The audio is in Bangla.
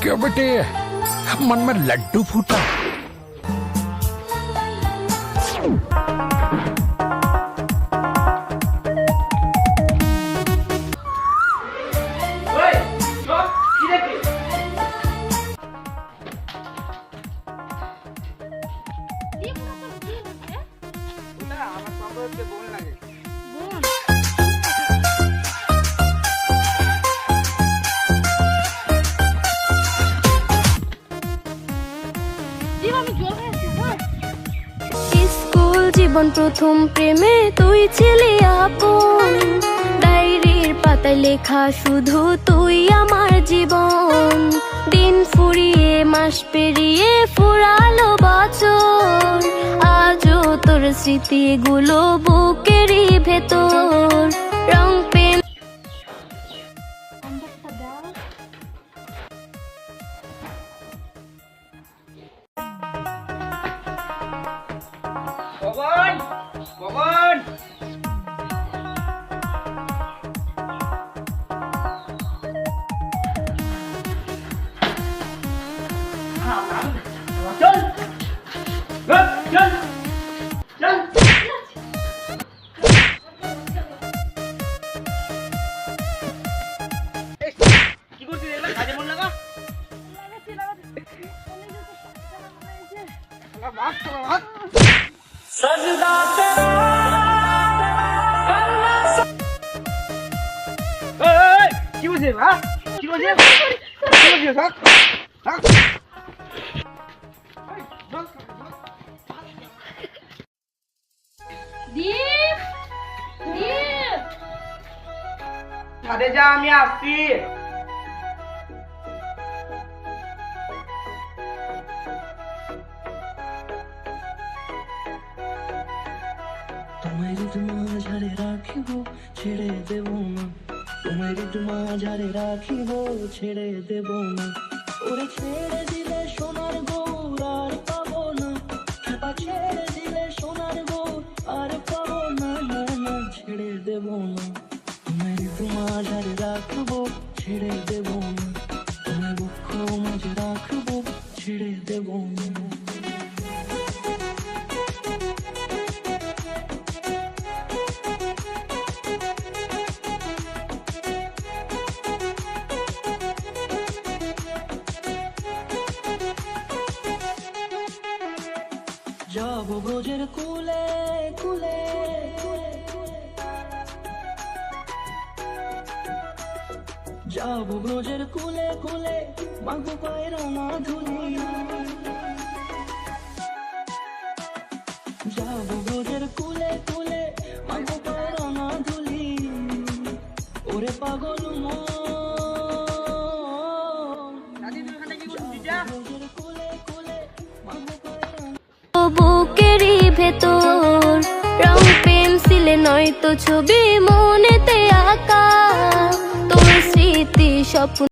क्यों बेटे, मन में लड्डू फूटा। স্কুল জীবন প্রথম প্রেমে তুই ছিলি আপন, ডায়েরির পাতায় লেখা শুধু তুই আমার জীবন। দিন ফুরিয়ে মাস পেরিয়ে ফুরালো বছর, আজও তোর স্মৃতিগুলো বুকেরই ভেতর। রং পেন পবন, পবন, চল, চল, চল। কি করছিস এগুলো? কাজে মন লাগা। কি বলছিস? হ্যাঁ, কি বলছিস? কি বলছিস? হ্যাঁ, দীপ, দীপ, ছাদে যা, আমি আসছি। তোমায় মাঝারে রাখিব ছেড়ে দেব না, তোমায় মাঝারে রাখিব ছেড়ে দেব না। ওরে ছেড়ে দিলে সোনার গৌর আর পাবো না, খেপা ছেড়ে দিলে সোনার গৌর আর পাবো না, না না ছেড়ে দেব না। তোমায় মাঝারে রাখবো ছেড়ে দেব না, তোমায় বুক মাঝে রাখবো ছেড়ে দেব না। যাব ব্রজের কুলে কুলে, যাব ব্রজের কুলে কুলে, মাগো পায়রা না ধুলি। যাব ব্রজের কুলে কুলে, মাগো পায়রা না ধুলি। ওরে পাগল মন, ব্রজের কুলে কুলে, মাগো পায়রা বুকেরই ভেতর। রং পেন্সিলে নয়তো ছবি মনেতে আঁকা, তোর স্মৃতি স্বপ্ন